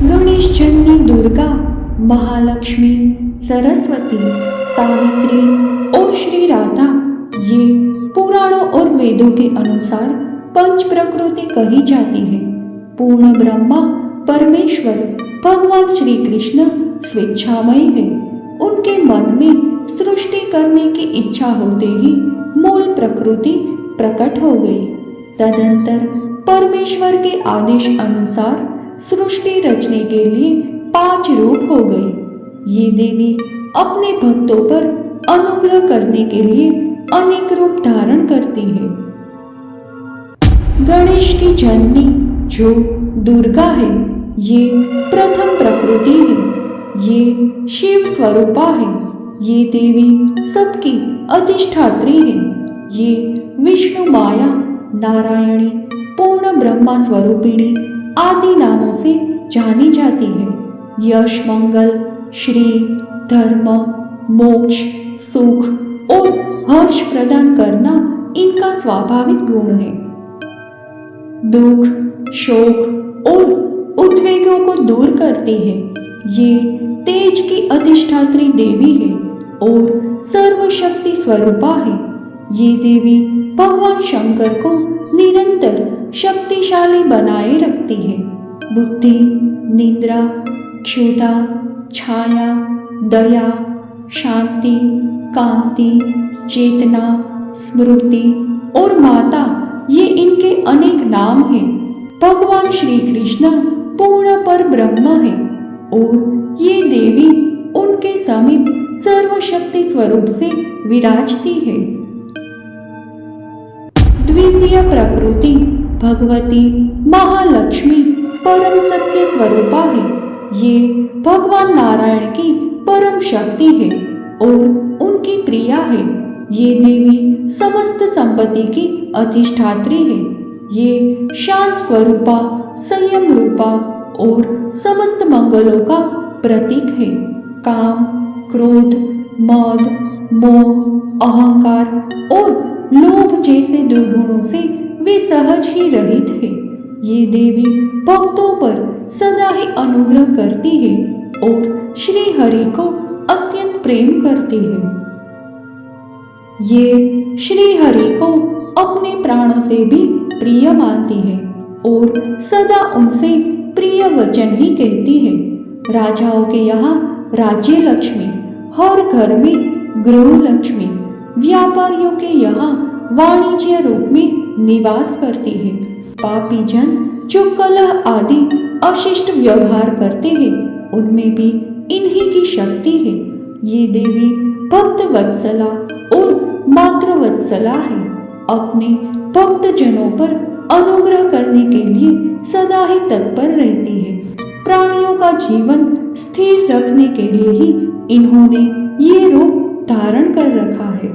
गणेश जन्य दुर्गा, महालक्ष्मी, सरस्वती, सावित्री और श्री राधा ये पुराणों और वेदों के अनुसार पंच प्रकृति कही जाती है। पूर्ण ब्रह्मा परमेश्वर भगवान श्री कृष्ण स्वेच्छामय है। उनके मन में सृष्टि करने की इच्छा होते ही मूल प्रकृति प्रकट हो गई। तदंतर परमेश्वर के आदेश अनुसार सृष्टि रचने के लिए 5 रूप हो गए। ये देवी अपने भक्तों पर अनुग्रह करने के लिए अनेक रूप धारण करती है। गणेश की जननी जो दुर्गा है, ये प्रथम प्रकृति है। ये शिव स्वरूपा है। ये देवी सबकी अधिष्ठात्री है। ये विष्णु माया, नारायणी, पूर्ण ब्रह्मा स्वरूपिणी आदि नामों से जानी जाती है। यश, मंगल, श्री, धर्म, मोक्ष, सुख और हर्ष प्रदान करना इनका स्वाभाविक गुण है। दुख, शोक और उद्वेगों को दूर करती है। ये तेज की अधिष्ठात्री देवी है और सर्वशक्ति स्वरूपा है। ये देवी भगवान शंकर को निरंतर शक्तिशाली बनाए रखती है। बुद्धि, निद्रा, क्षुधा, छाया, दया, शांति, कांति, चेतना, स्मृति और माता ये इनके अनेक नाम हैं। भगवान श्री कृष्ण पूर्ण पर ब्रह्म है और ये देवी उनके समीप सर्वशक्ति स्वरूप से विराजती है। द्वितीय प्रकृति भगवती महालक्ष्मी परम सत्य स्वरूपा है। ये भगवान नारायण की परम शक्ति है और उनकी प्रिया है। ये देवी समस्त संपत्ति की अधिष्ठात्री है। ये शांत स्वरूपा, संयम रूपा और समस्त मंगलों का प्रतीक है। काम, क्रोध, मद, मोह, अहंकार और लोभ जैसे दुर्गुणों से वे सहज ही रहित है। ये देवी भक्तों पर सदा ही अनुग्रह करती है और श्री हरि को अत्यंत प्रेम करती है। ये श्री हरि को अपने प्राणों से भी प्रिय मानती है और सदा उनसे प्रिय वचन ही कहती है। राजाओं के यहाँ राज्य लक्ष्मी, हर घर में गृह लक्ष्मी, व्यापारियों के यहाँ वाणिज्य रूप में निवास करती है। पापी जन जो कलह आदि अशिष्ट व्यवहार करते हैं, उनमें भी इन्हीं की शक्ति है। ये देवी भक्त वत्सला और मातृ वत्सला है। अपने भक्त जनों पर अनुग्रह करने के लिए सदा ही तत्पर रहती है। प्राणियों का जीवन स्थिर रखने के लिए ही इन्होंने ये रूप धारण कर रखा है।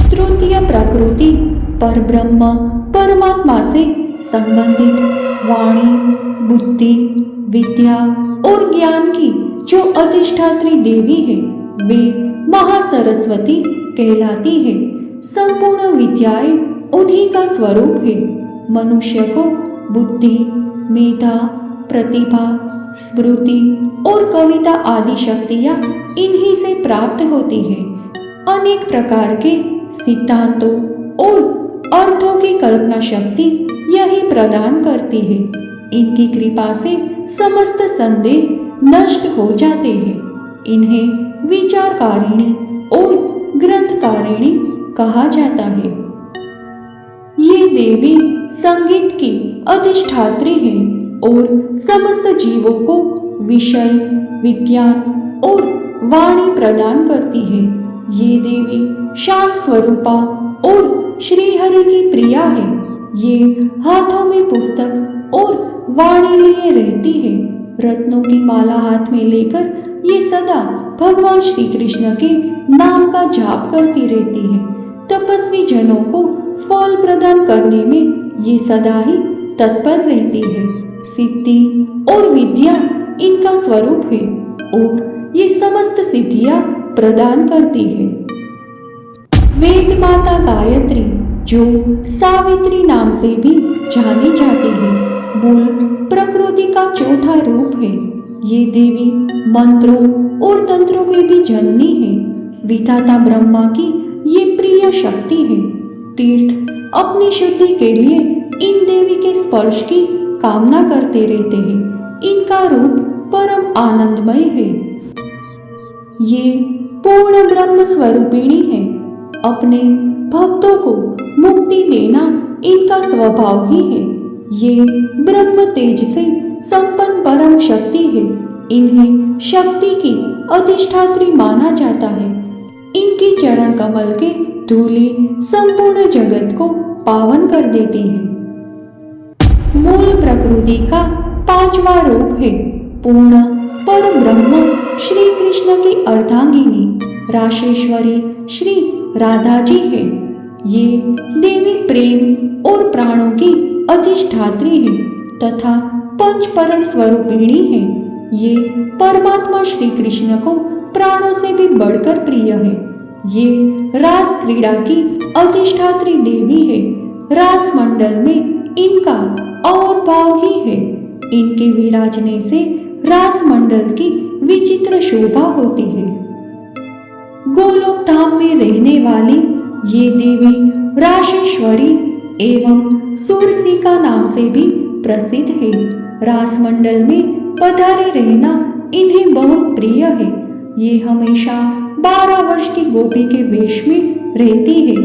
तृतीय प्रकृति परब्रह्म परमात्मा से संबंधित वाणी, बुद्धि, विद्या और ज्ञान की जो अधिष्ठात्री देवी है, वे महासरस्वती कहलाती है। संपूर्ण विद्याएं उन्हीं का स्वरूप है। मनुष्य को बुद्धि, मेधा, प्रतिभा, स्मृति और कविता आदि शक्तियां इन्हीं से प्राप्त होती है। अनेक प्रकार के सिद्धांतों और अर्थों की कल्पना शक्ति यही प्रदान करती है। इनकी कृपा से समस्त संदेह नष्ट हो जाते हैं। इन्हें विचारकारिणी और ग्रंथकारिणी कहा जाता है। ये देवी संगीत की अधिष्ठात्री है और समस्त जीवों को विषय, विज्ञान और वाणी प्रदान करती है। ये देवी शांत स्वरूपा और श्री हरि की प्रिया है। ये हाथों में पुस्तक और वाणी लिए रहती है। रत्नों की माला हाथ में लेकर ये सदा भगवान श्री कृष्ण के नाम का जाप करती रहती है। तपस्वी जनों को फल प्रदान करने में ये सदा ही तत्पर रहती है। सिद्धि और विद्या इनका स्वरूप है और ये समस्त सिद्धियां प्रदान करती है। वेद माता गायत्री जो सावित्री नाम से भी जानी जाती है, मूल प्रकृति का चौथा रूप है। ये देवी मंत्रों और तंत्रों की भी जननी है। विधाता ब्रह्मा की ये प्रिय शक्ति है। तीर्थ अपनी शुद्धि के लिए इन देवी के स्पर्श की कामना करते रहते हैं। इनका रूप परम आनंदमय है। ये पूर्ण ब्रह्म स्वरूपिणी है। अपने भक्तों को मुक्ति देना इनका स्वभाव ही है। ये ब्रह्म तेज से संपन्न परम शक्ति है। इन्हें शक्ति की अधिष्ठात्री माना जाता है। इनकी चरण कमल के धूली संपूर्ण जगत को पावन कर देती है। मूल प्रकृति का पांचवा रूप है पूर्ण पर ब्रह्म श्री कृष्ण की अर्धांगिनी राशेश्वरी श्री राधा जी है। ये देवी प्रेम और प्राणों की अधिष्ठात्री है तथा पंचपरण स्वरूपिणी है। ये परमात्मा श्री कृष्ण को प्राणों से भी बढ़कर प्रिय है। ये रास क्रीड़ा की अधिष्ठात्री देवी है। रास मंडल में इनका और भाव ही है। इनके विराजने से रास मंडल की विचित्र शोभा होती है। गोलोक धाम में रहने वाली ये देवी राशेश्वरी एवं सूरसिका नाम से भी प्रसिद्ध है। रास मंडल में पधारे रहना इन्हें बहुत प्रिय है। ये हमेशा 12 वर्ष की गोपी के वेश में रहती है।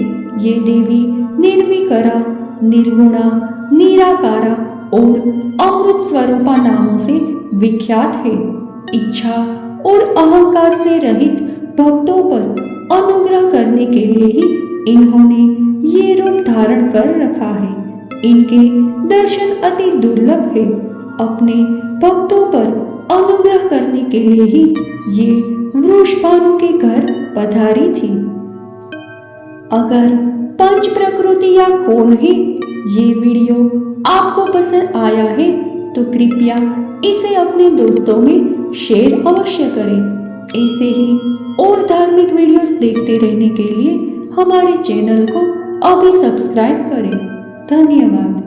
ये देवी निर्विकरा, निर्गुणा, निराकारा और अमृत स्वरूपा नामों से विख्यात है। इच्छा और अहंकार से रहित भक्तों पर अनुग्रह करने के लिए ही इन्होंने ये रूप धारण कर रखा है। इनके दर्शन अति दुर्लभ है। अपने भक्तों पर अनुग्रह करने के लिए ही ये वृषभानु के घर पधारी थी। अगर पंच प्रकृतियां कौन है ये वीडियो आपको पसंद आया है तो कृपया इसे अपने दोस्तों में शेयर अवश्य करें। ऐसे ही और धार्मिक वीडियोस देखते रहने के लिए हमारे चैनल को अभी सब्सक्राइब करें। धन्यवाद।